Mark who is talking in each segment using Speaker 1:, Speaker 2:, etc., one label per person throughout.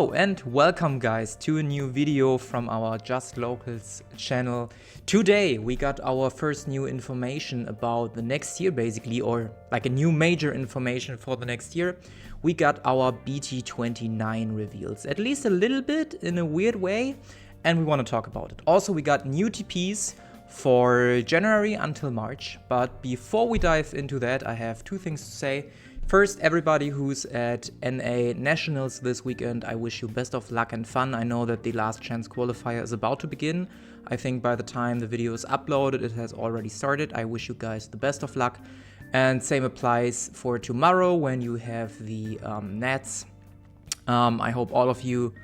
Speaker 1: Oh, and welcome guys to a new video from our Just Locals channel. Today we got our first new information about the next year basically, or like a new major information for the next year. We got our BT29 reveals, at least a little bit in a weird way, and we want to talk about it. Also we got new TPs for January until March, but before we dive into that I have two things to say. First, everybody who's at NA Nationals this weekend, I wish you best of luck and fun. I know that the last chance qualifier is about to begin. I think by the time the video is uploaded, it has already started. I wish you guys the best of luck. And same applies for tomorrow when you have the Nats. I hope all of you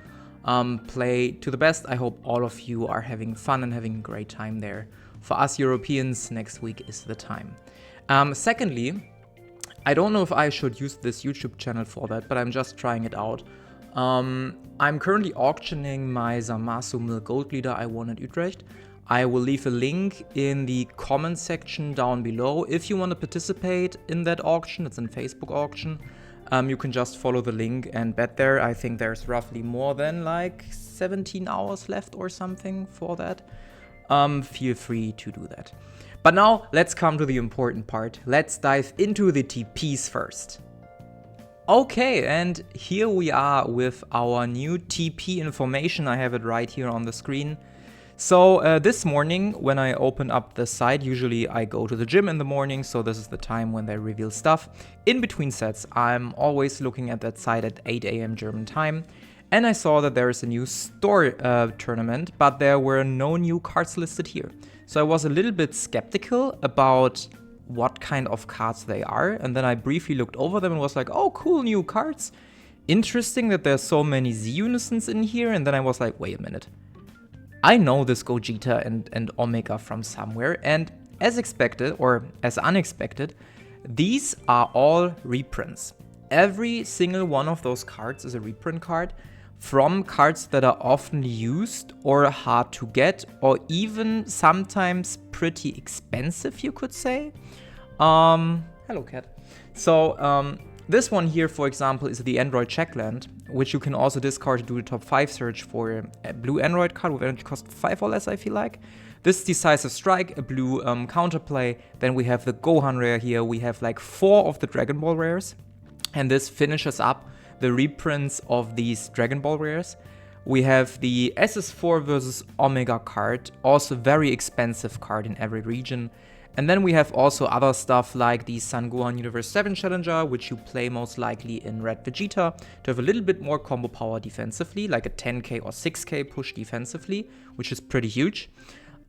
Speaker 1: play to the best. I hope all of you are having fun and having a great time there. For us Europeans, next week is the time. Secondly, I don't know if I should use this YouTube channel for that, but I'm just trying it out. I'm currently auctioning my Zamasu Milk Gold Leader I won at Utrecht. I will leave a link in the comment section down below. If you want to participate in that auction, it's a Facebook auction, you can just follow the link and bet there. I think there's roughly more than like 17 hours left or something for that. Feel free to do that. But now, let's come to the important part. Let's dive into the TPs first. Okay, and here we are with our new TP information. I have it right here on the screen. So this morning, when I open up the site, usually I go to the gym in the morning, so this is the time when they reveal stuff. In between sets, I'm always looking at that site at 8 AM German time. And I saw that there is a new store tournament, but there were no new cards listed here. So I was a little bit skeptical about what kind of cards they are. And then I briefly looked over them and was like, oh, cool, new cards. Interesting that there's so many Z-Unisons in here. And then I was like, wait a minute. I know this Gogeta and Omega from somewhere. And as expected, or as unexpected, these are all reprints. Every single one of those cards is a reprint card from cards that are often used or hard to get, or even sometimes pretty expensive, you could say. Hello cat. So this one here, for example, is the Android Checkland, which you can also discard to do the top 5 search for a blue Android card with energy cost 5 or less, I feel like. This Decisive Strike, a blue counterplay. Then we have the Gohan rare here. We have like 4 of the Dragon Ball rares. And this finishes up the reprints of these Dragon Ball rares. We have the SS4 versus Omega card, also very expensive card in every region. And then we have also other stuff like the Sun Gohan Universe 7 Challenger, which you play most likely in Red Vegeta to have a little bit more combo power defensively, like a 10k or 6k push defensively, which is pretty huge.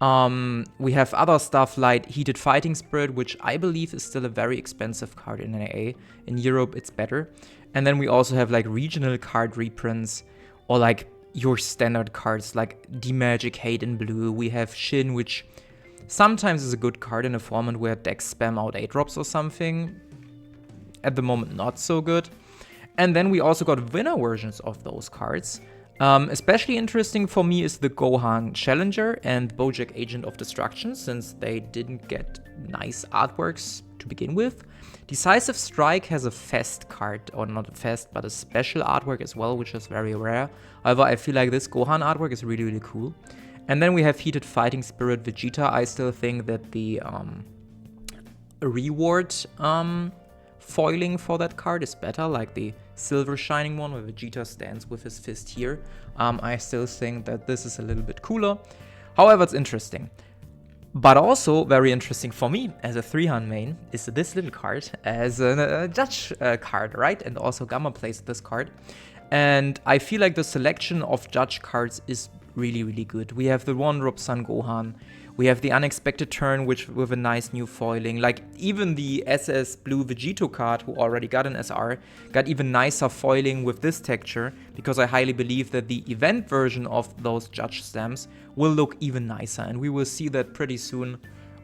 Speaker 1: We have other stuff like Heated Fighting Spirit, which I believe is still a very expensive card in NA. In Europe, it's better. And then we also have like regional card reprints, or like your standard cards like D-Magic Hate in blue. We have Shin, which sometimes is a good card in a format where decks spam out 8 drops or something. At the moment, not so good. And then we also got winner versions of those cards. Especially interesting for me is the Gohan Challenger and Bojack Agent of Destruction, since they didn't get nice artworks to begin with. Decisive Strike has a fest card, or not a fest, but a special artwork as well, which is very rare. However, I feel like this Gohan artwork is really, really cool. And then we have Heated Fighting Spirit Vegeta. I still think that the reward foiling for that card is better, like the silver shining one where Vegeta stands with his fist here. I still think that this is a little bit cooler. However, it's interesting. But also very interesting for me as a 3-hand main is this little card as a judge card, right? And also Gamma plays this card. And I feel like the selection of judge cards is really, really good. We have the 1-drop Sun Gohan. We have the Unexpected Turn, which with a nice new foiling. Like even the SS Blue Vegito card, who already got an SR, got even nicer foiling with this texture, because I highly believe that the event version of those judge stamps will look even nicer. And we will see that pretty soon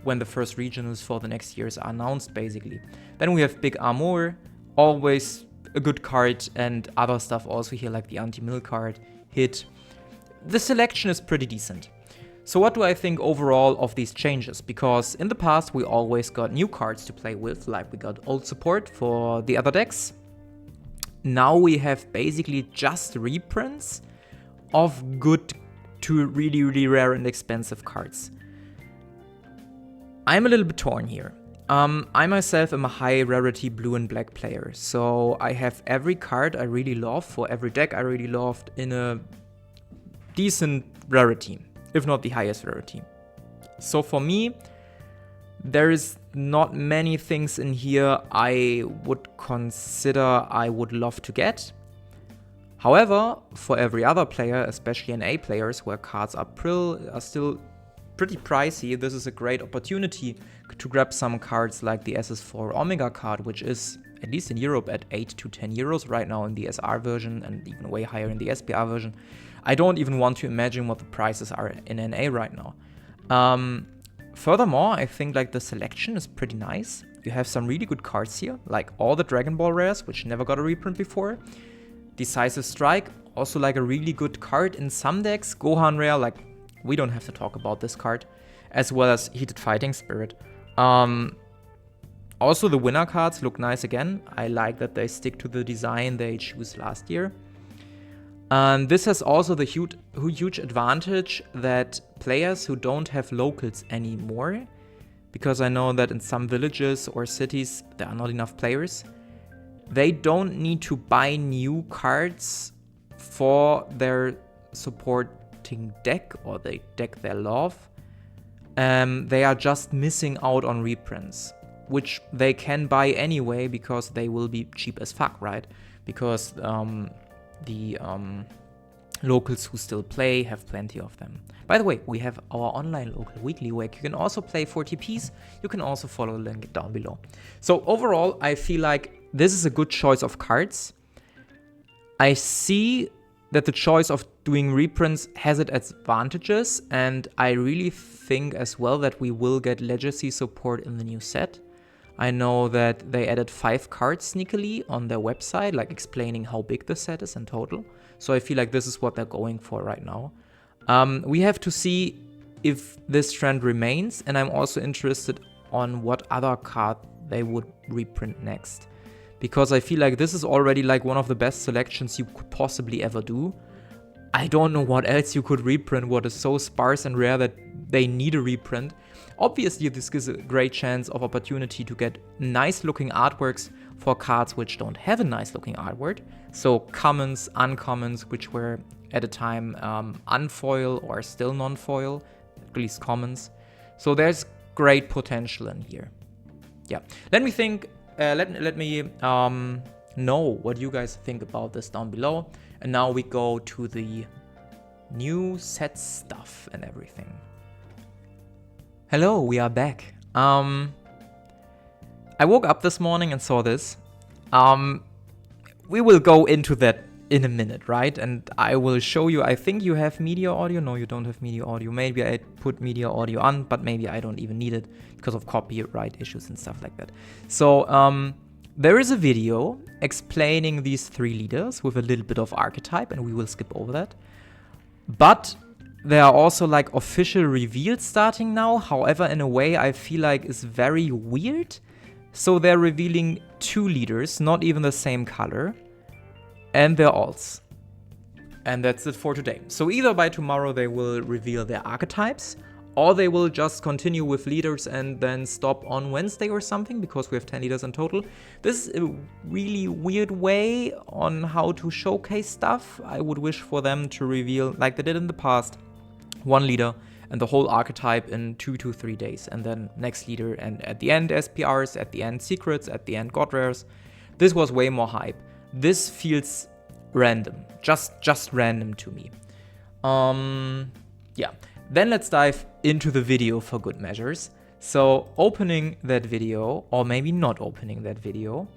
Speaker 1: when the first regionals for the next years are announced, basically. Then we have Big Armor, always a good card, and other stuff also here, like the Anti-Mill card, Hit. The selection is pretty decent. So what do I think overall of these changes? Because in the past we always got new cards to play with, like we got old support for the other decks. now we have basically just reprints of good to really, really rare and expensive cards. I'm a little bit torn here. I myself am a high rarity blue and black player, so I have every card I really love for every deck I really loved in a decent rarity, if not the highest rarity. So for me, there is not many things in here I would consider I would love to get. However, for every other player, especially NA players where cards are still pretty pricey, this is a great opportunity to grab some cards like the SS4 Omega card, which is, at least in Europe, at 8 to 10 euros right now in the SR version and even way higher in the SPR version. I don't even want to imagine what the prices are in NA right now. Furthermore, I think like the selection is pretty nice. You have some really good cards here, like all the Dragon Ball rares, which never got a reprint before. Decisive Strike, also like a really good card in some decks. Gohan rare, like we don't have to talk about this card, as well as Heated Fighting Spirit. Also the winner cards look nice again. I like that they stick to the design they chose last year. This has also the huge advantage that players who don't have locals anymore, because I know that in some villages or cities there are not enough players, they don't need to buy new cards for their supporting deck or the deck they love. They are just missing out on reprints, which they can buy anyway because they will be cheap as fuck, right? Because the locals who still play have plenty of them. By the way, we have our online local weekly where you can also play for TPs. You can also follow the link down below. So overall, I feel like this is a good choice of cards. I see that the choice of doing reprints has its advantages, and I really think as well that we will get legacy support in the new set. I know that they added 5 cards sneakily on their website, like explaining how big the set is in total. So I feel like this is what they're going for right now. We have to see if this trend remains, and I'm also interested on what other card they would reprint next. Because I feel like this is already like one of the best selections you could possibly ever do. I don't know what else you could reprint, what is so sparse and rare that they need a reprint. Obviously, this gives a great chance of opportunity to get nice looking artworks for cards which don't have a nice looking artwork. So commons, uncommons, which were at a time unfoil or still non-foil, at least commons. So there's great potential in here. Yeah, let me think. Let me know what you guys think about this down below. And now we go to the new set stuff and everything. Hello, we are back. I woke up this morning and saw this. We will go into that in a minute, right? And I will show you, I think you have media audio. No, you don't have media audio. Maybe I put media audio on, but maybe I don't even need it because of copyright issues and stuff like that. So there is a video explaining these 3 leaders with a little bit of archetype, and we will skip over that. But there are also like official reveals starting now. However, in a way I feel like is very weird. So they're revealing 2 leaders, not even the same color, and their alts. And that's it for today. So either by tomorrow they will reveal their archetypes, or they will just continue with leaders and then stop on Wednesday or something, because we have 10 leaders in total. This is a really weird way on how to showcase stuff. I would wish for them to reveal, like they did in the past, 1 leader and the whole archetype in 2 to 3 days, and then next leader, and at the end SPRs, at the end secrets, at the end god rares. This was way more hype. This feels random, just random to me. Yeah, then let's dive into the video for good measures. So opening that video, or maybe not opening that video,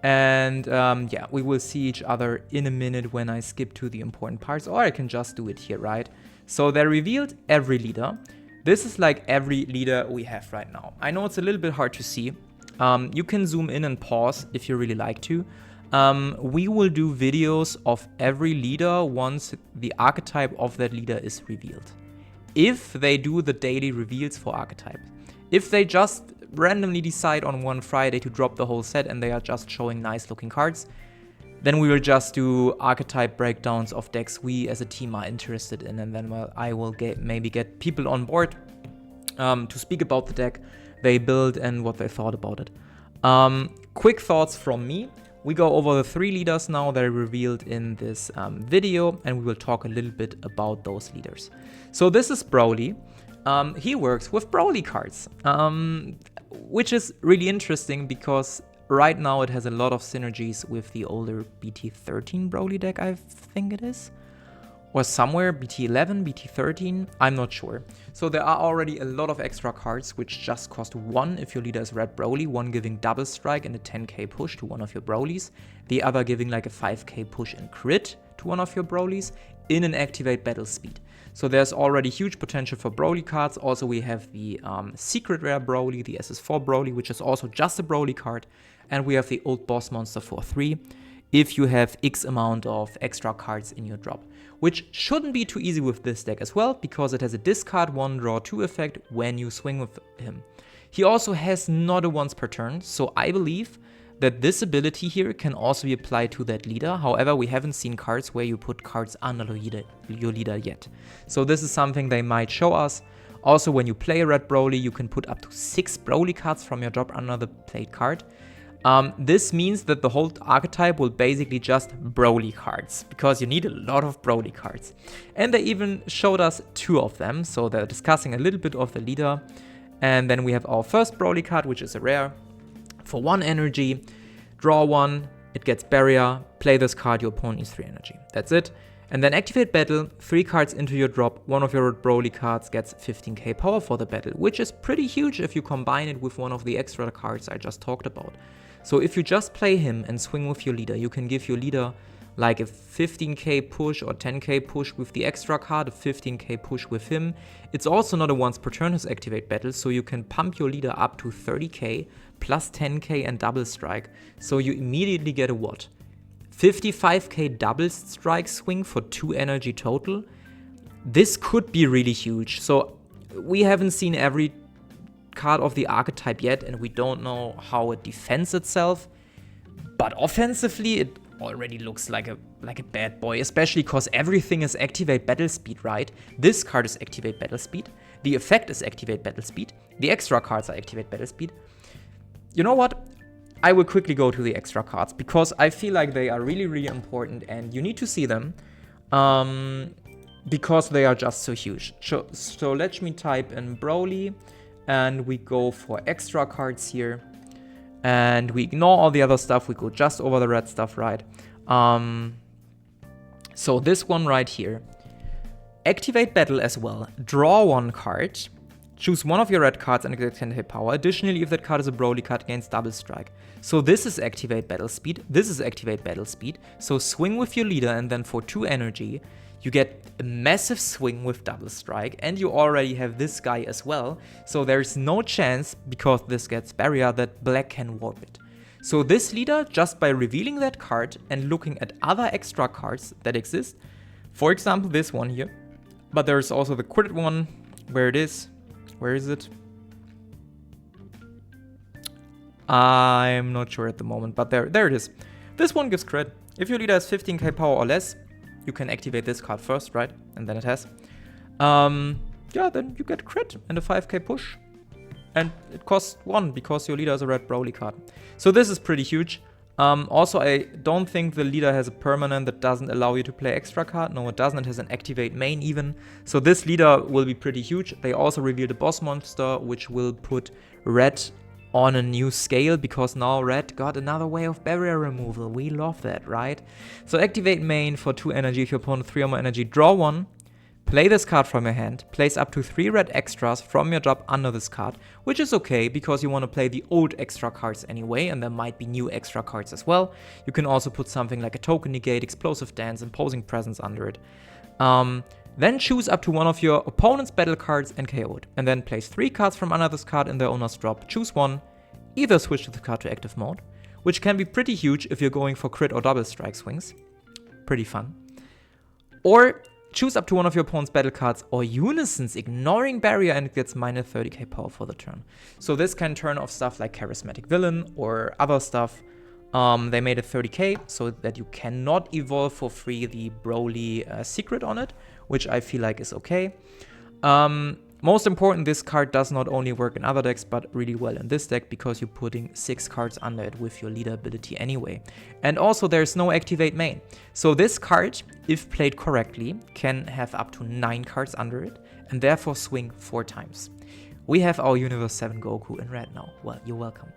Speaker 1: and yeah, we will see each other in a minute when I skip to the important parts, or I can just do it here, right? So they revealed every leader. This is like every leader we have right now. I know it's a little bit hard to see. You can zoom in and pause if you really like to. We will do videos of every leader once the archetype of that leader is revealed. If they do the daily reveals for archetypes. If they just randomly decide on one Friday to drop the whole set and they are just showing nice looking cards, Then we will just do archetype breakdowns of decks we as a team are interested in, and then I will maybe get people on board to speak about the deck they built and what they thought about it. Quick thoughts from me. We go over the 3 leaders now that are revealed in this video, and we will talk a little bit about those leaders. So this is Broly. He works with Broly cards, which is really interesting because right now it has a lot of synergies with the older BT13 Broly deck, I think it is. Or somewhere, BT11, BT13, I'm not sure. So there are already a lot of extra cards which just cost 1 if your leader is Red Broly, 1 giving double strike and a 10k push to one of your Brolys, the other giving like a 5k push and crit to one of your Brolys in an activate battle speed. So there's already huge potential for Broly cards. Also we have the secret rare Broly, the SS4 Broly, which is also just a Broly card, and we have the old boss monster for 3 if you have X amount of extra cards in your drop, which shouldn't be too easy with this deck as well, because it has a discard 1, draw 2 effect when you swing with him. He also has not a once per turn, so I believe that this ability here can also be applied to that leader. However, we haven't seen cards where you put cards under your leader yet. So this is something they might show us. Also, when you play a Red Broly, you can put up to 6 Broly cards from your drop under the played card. This means that the whole archetype will basically just Broly cards, because you need a lot of Broly cards. And they even showed us 2 of them, so they're discussing a little bit of the leader. And then we have our first Broly card, which is a rare. For 1 energy, draw 1, it gets barrier, play this card, your opponent needs 3 energy. That's it. And then activate battle, 3 cards into your drop, one of your Broly cards gets 15k power for the battle, which is pretty huge if you combine it with one of the extra cards I just talked about. So if you just play him and swing with your leader, you can give your leader like a 15k push or 10k push with the extra card, a 15k push with him. It's also not a once per turn his activate battle, so you can pump your leader up to 30k plus 10k and double strike. So you immediately get a what? 55k double strike swing for 2 energy total. This could be really huge. So we haven't seen every card of the archetype yet, and we don't know how it defends itself, but offensively it already looks like a bad boy, especially because everything is activate battle speed, right? This card is activate battle speed, the effect is activate battle speed, the extra cards are activate battle speed. You know what? I will quickly go to the extra cards because I feel like they are really important and you need to see them because they are just so huge. So let me type in Broly and we go for extra cards here. And we ignore all the other stuff, we go just over the red stuff, right? So this one right here. Activate battle as well. Draw 1 card. Choose one of your red cards and get 10 hit power. Additionally, if that card is a Broly card, gains double strike. So this is activate battle speed. This is activate battle speed. So swing with your leader and then for 2 energy, you get a massive swing with double strike, and you already have this guy as well. So there's no chance, because this gets barrier, that black can warp it. So this leader, just by revealing that card and looking at other extra cards that exist, for example this one here, but there's also the crit one, where it is. Where is it? I'm not sure at the moment, but there it is. This one gives crit. If your leader has 15k power or less, you can activate this card first, right? And then it has. Yeah, then you get crit and a 5k push. And it costs 1 because your leader is a red Broly card. So this is pretty huge. Also, I don't think the leader has a permanent that doesn't allow you to play extra card. No, it doesn't. It has an activate main even. So this leader will be pretty huge. They also revealed a boss monster, which will put red on a new scale, because now red got another way of barrier removal. We love that, right? So activate main for 2 energy. If your opponent 3 or more energy, draw 1. Play this card from your hand, place up to 3 red extras from your drop under this card, which is okay because you want to play the old extra cards anyway, and there might be new extra cards as well. You can also put something like a token negate, explosive dance, imposing presence under it. Then choose up to one of your opponent's battle cards and KO it, and then place 3 cards from under this card in their owner's drop. Choose one, either switch the card to active mode, which can be pretty huge if you're going for crit or double strike swings. Pretty fun. Or choose up to one of your opponent's battle cards or unisons, ignoring barrier, and it gets minus 30k power for the turn. So this can turn off stuff like charismatic villain or other stuff. They made it 30k so that you cannot evolve for free the Broly secret on it, which I feel like is okay. Most important, this card does not only work in other decks, but really well in this deck because you're putting 6 cards under it with your leader ability anyway. And also there's no activate main. So this card, if played correctly, can have up to 9 cards under it and therefore swing 4 times. We have our Universe 7 Goku in red now. Well, you're welcome.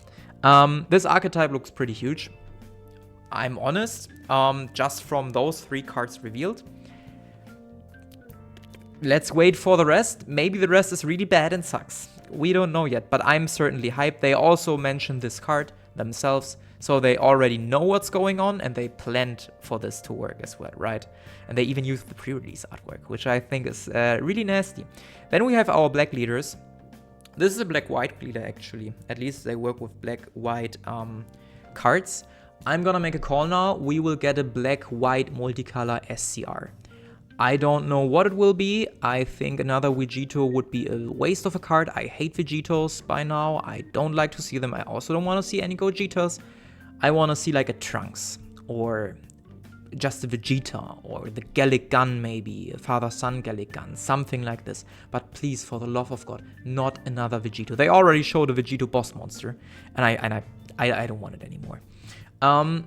Speaker 1: This archetype looks pretty huge. I'm honest, just from those 3 cards revealed. Let's wait for the rest. Maybe the rest is really bad and sucks. We don't know yet, but I'm certainly hyped. They also mentioned this card themselves, so they already know what's going on and they planned for this to work as well, right? And they even used the pre-release artwork, which I think is really nasty. Then we have our black leaders. This is a black-white leader actually. At least they work with black-white cards. I'm gonna make a call now. We will get a black-white multicolor SCR. I don't know what it will be. I think another Vegito would be a waste of a card. I hate Vegitos by now. I don't like to see them. I also don't want to see any Gojitas. I want to see like a Trunks or just a Vegeta or the Gallic Gun maybe, a father-son Gallic Gun, something like this. But please, for the love of God, not another Vegito. They already showed a Vegito boss monster and I don't want it anymore.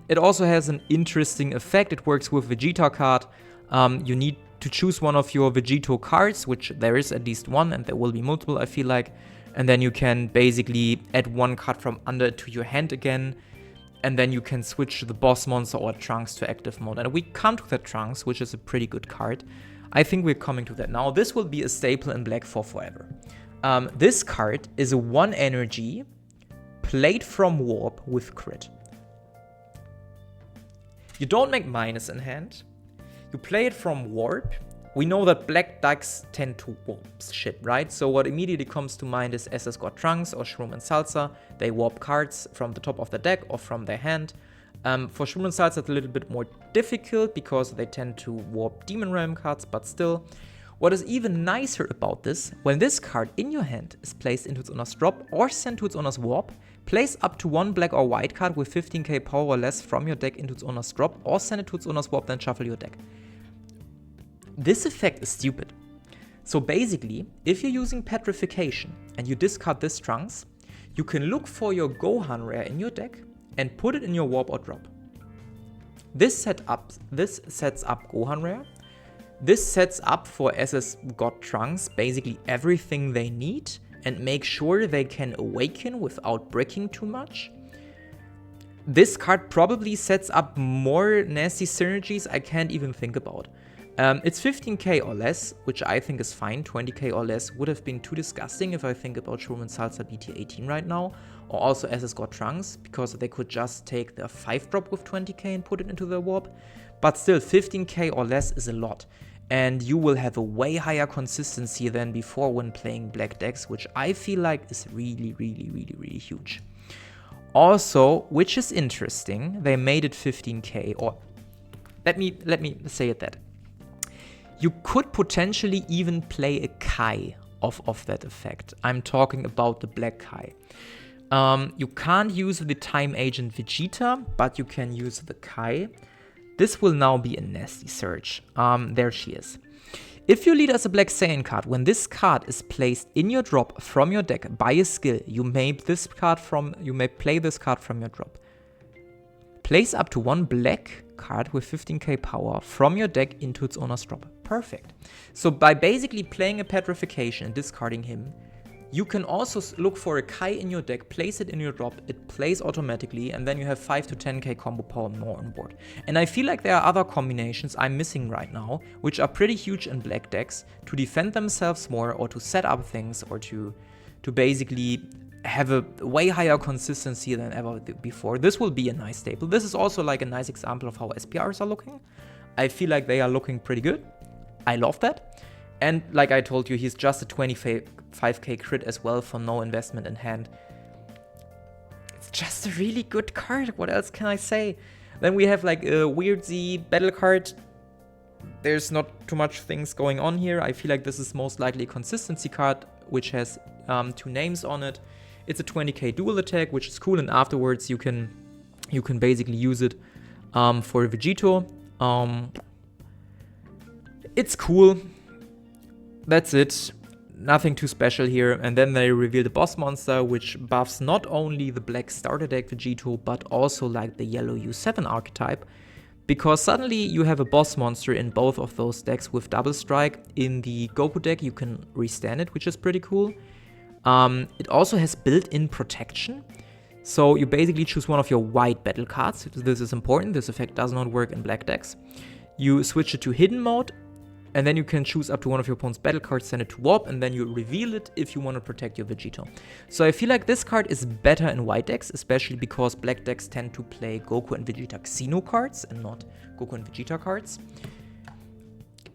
Speaker 1: It also has an interesting effect. It works with Vegeta card. You need to choose one of your Vegito cards, which there is at least one, and there will be multiple, I feel like. And then you can basically add one card from under it to your hand again. And then you can switch the boss monster or Trunks to active mode. And we come to that Trunks, which is a pretty good card. I think we're coming to that now. This will be a staple in black for forever. This card is a 1 energy played from warp with crit. You don't make minus in hand. You play it from warp. We know that black decks tend to warp shit, right? So what immediately comes to mind is SS God Trunks or Shroom and Salsa. They warp cards from the top of the deck or from their hand. For Shroom and Salsa, it's a little bit more difficult because they tend to warp Demon Realm cards, but still. What is even nicer about this, when this card in your hand is placed into its owner's drop or sent to its owner's warp, place up to 1 black or white card with 15k power or less from your deck into its owner's drop or send it to its owner's warp, then shuffle your deck. This effect is stupid. So basically, if you're using Petrification and you discard this Trunks, you can look for your Gohan rare in your deck and put it in your warp or drop. This sets up Gohan rare. This sets up for SS God Trunks basically everything they need and make sure they can awaken without bricking too much. This card probably sets up more nasty synergies I can't even think about. It's 15k or less, which I think is fine. 20k or less would have been too disgusting if I think about Shroom and Salsa BT18 right now, or also SS God Trunks, because they could just take their 5-drop with 20k and put it into their warp. But still, 15k or less is a lot, and you will have a way higher consistency than before when playing black decks, which I feel like is really, really, really, really huge. Also, which is interesting, they made it 15k, or let me say it that. You could potentially even play a Kai of that effect. I'm talking about the black Kai. You can't use the Time Agent Vegeta, but you can use the Kai. This will now be a nasty search. There she is. If you lead as a Black Saiyan card, when this card is placed in your drop from your deck by a skill, you may play this card from your drop. Place up to 1 black card with 15k power from your deck into its owner's drop. Perfect. So by basically playing a Petrification and discarding him, you can also look for a Kai in your deck, place it in your drop, it plays automatically, and then you have 5 to 10k combo power more on board. And I feel like there are other combinations I'm missing right now, which are pretty huge in black decks, to defend themselves more, or to set up things, or to basically have a way higher consistency than ever before. This will be a nice staple. This is also like a nice example of how SPRs are looking. I feel like they are looking pretty good. I love that. And like I told you, he's just a 25k crit as well for no investment in hand. It's just a really good card. What else can I say? Then we have like a Weird Z battle card. There's not too much things going on here. I feel like this is most likely a consistency card, which has 2 names on it. It's a 20k dual attack, which is cool, and afterwards you can You can basically use it for Vegito. It's cool. That's it. Nothing too special here. And then they reveal the boss monster, which buffs not only the black starter deck Vegito, but also like the yellow U7 archetype. Because suddenly you have a boss monster in both of those decks with double strike. In the Goku deck you can restand it, which is pretty cool. It also has built-in protection. So you basically choose one of your white battle cards. This is important. This effect does not work in black decks. You switch it to hidden mode, and then you can choose up to one of your opponent's battle cards, send it to warp, and then you reveal it if you want to protect your Vegito. So I feel like this card is better in white decks, especially because black decks tend to play Goku and Vegeta Xeno cards and not Goku and Vegeta cards.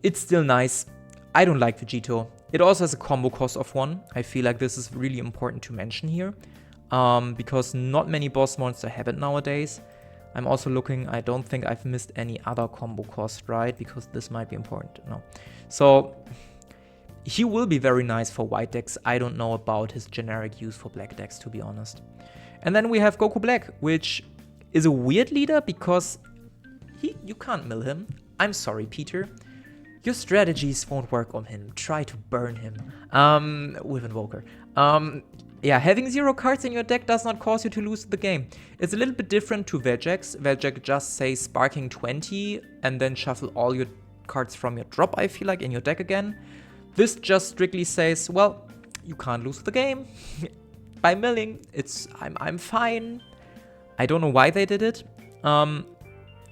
Speaker 1: It's still nice. I don't like Vegito. It also has a combo cost of 1. I feel like this is really important to mention here, because not many boss monsters have it nowadays. I'm also looking, I don't think I've missed any other combo cost, right? Because this might be important. No. So he will be very nice for white decks. I don't know about his generic use for black decks, to be honest. And then we have Goku Black, which is a weird leader because you can't mill him. I'm sorry, Peter. Your strategies won't work on him. Try to burn him with Invoker. Yeah, having 0 cards in your deck does not cause you to lose the game. It's a little bit different to Vegeks. Vegek just say sparking 20 and then shuffle all your cards from your drop, I feel like, in your deck again. This just strictly says, well, you can't lose the game by milling. I'm fine. I don't know why they did it.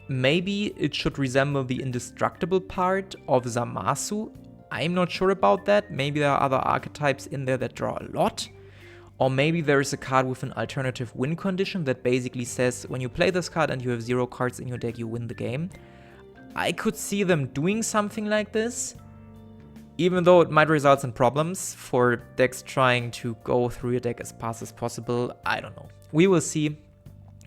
Speaker 1: Maybe it should resemble the indestructible part of Zamasu. I'm not sure about that. Maybe there are other archetypes in there that draw a lot. Or maybe there is a card with an alternative win condition that basically says when you play this card and you have 0 cards in your deck, you win the game. I could see them doing something like this, even though it might result in problems for decks trying to go through your deck as fast as possible. I don't know. We will see.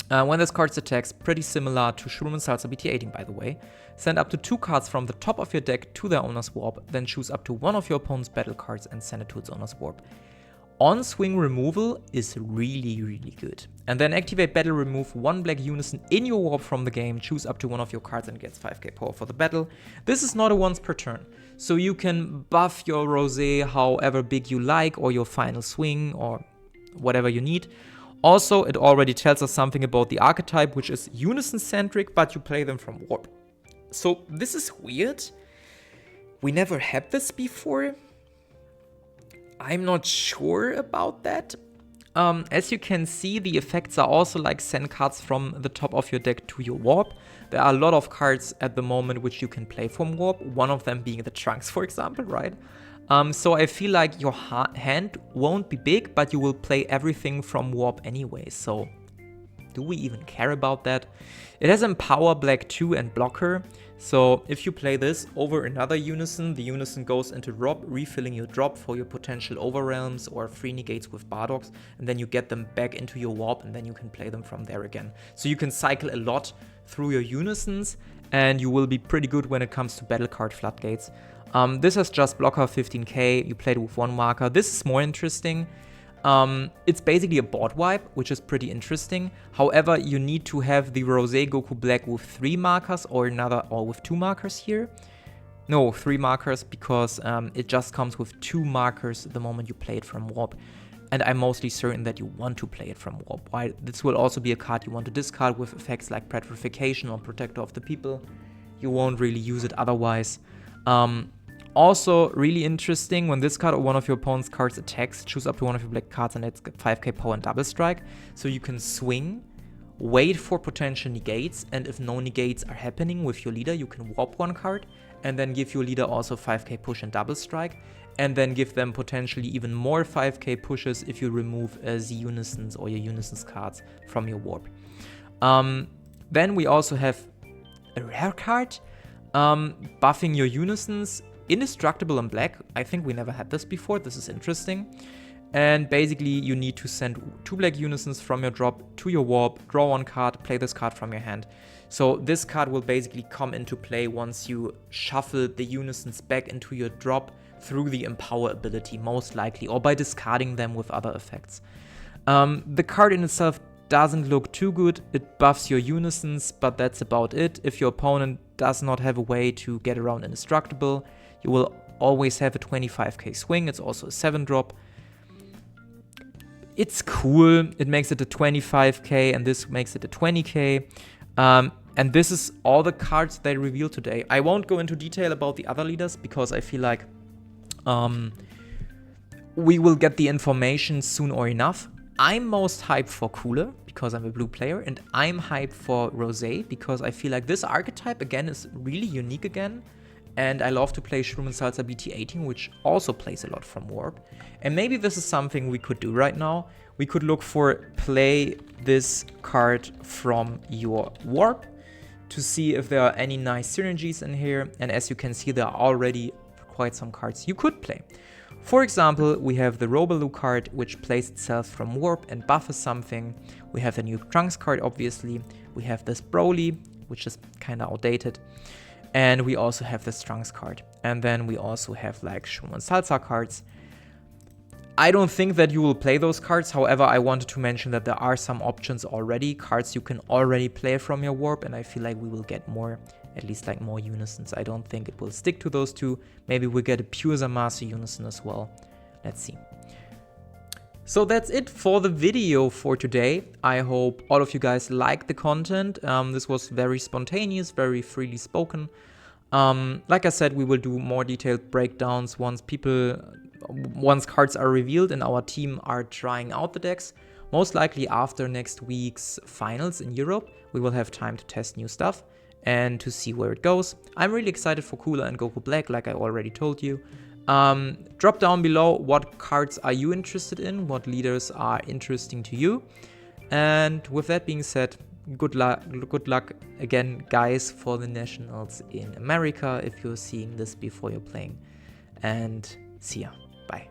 Speaker 1: When this card attacks, pretty similar to Shroom and Salsa BT18, by the way. Send up to 2 cards from the top of your deck to their owner's warp, then choose up to one of your opponent's battle cards and send it to its owner's warp. On-swing removal is really, really good. And then activate battle, remove 1 black unison in your warp from the game, choose up to one of your cards and gets 5k power for the battle. This is not a once per turn, so you can buff your Rosé however big you like, or your final swing, or whatever you need. Also, it already tells us something about the archetype, which is unison-centric, but you play them from warp. So this is weird. We never had this before. I'm not sure about that. As you can see, the effects are also like send cards from the top of your deck to your warp. There are a lot of cards at the moment which you can play from warp, one of them being the Trunks, for example, right? So I feel like your hand won't be big, but you will play everything from warp anyway, so do we even care about that? It has Empower Black 2 and Blocker, so if you play this over another unison, the unison goes into drop, refilling your drop for your potential overrealms or free negates with Bardogs, and then you get them back into your warp, and then you can play them from there again. So you can cycle a lot through your unisons, and you will be pretty good when it comes to battle card floodgates. This has just blocker 15k, you played with 1 marker. This is more interesting. It's basically a board wipe, which is pretty interesting. However, you need to have the Rosé Goku Black with 3 markers or with 2 markers here. No, 3 markers, because it just comes with 2 markers the moment you play it from warp. And I'm mostly certain that you want to play it from warp. While this will also be a card you want to discard with effects like Petrification or Protector of the People. You won't really use it otherwise. Also, really interesting, when this card or one of your opponent's cards attacks, choose up to one of your black cards and it's 5k power and double strike. So you can swing, wait for potential negates, and if no negates are happening with your leader, you can warp 1 card and then give your leader also 5k push and double strike, and then give them potentially even more 5k pushes if you remove the unisons or your unisons cards from your warp. Then we also have a rare card, buffing your unisons. Indestructible in black. I think we never had this before. This is interesting. And basically you need to send 2 black unisons from your drop to your warp, draw 1 card, play this card from your hand. So this card will basically come into play once you shuffle the unisons back into your drop through the Empower ability, most likely, or by discarding them with other effects. The card in itself doesn't look too good. It buffs your unisons, but that's about it. If your opponent does not have a way to get around indestructible, you will always have a 25k swing. It's also a 7-drop. It's cool. It makes it a 25k, and this makes it a 20k. And this is all the cards they revealed today. I won't go into detail about the other leaders because I feel like we will get the information soon or enough. I'm most hyped for Cooler because I'm a blue player, and I'm hyped for Rosé because I feel like this archetype again is really unique again. And I love to play Shroom and Salsa BT18, which also plays a lot from Warp. And maybe this is something we could do right now. We could look for play this card from your Warp to see if there are any nice synergies in here. And as you can see, there are already quite some cards you could play. For example, we have the Robaloo card, which plays itself from Warp and buffers something. We have the new Trunks card, obviously. We have this Broly, which is kind of outdated. And we also have this Trunks card. And then we also have like Shroom and Salsa cards. I don't think that you will play those cards. However, I wanted to mention that there are some options already. Cards you can already play from your Warp. And I feel like we will get more, at least like more unisons. I don't think it will stick to those two. Maybe we'll get a pure Zamasu unison as well. Let's see. So that's it for the video for today. I hope all of you guys liked the content. This was very spontaneous, very freely spoken. Like I said, we will do more detailed breakdowns once cards are revealed and our team are trying out the decks. Most likely after next week's finals in Europe, we will have time to test new stuff and to see where it goes. I'm really excited for Cooler and Goku Black, like I already told you. Drop down below what cards are you interested in, what leaders are interesting to you. And with that being said, good luck again, guys, for the Nationals in America if you're seeing this before you're playing. And see ya. Bye.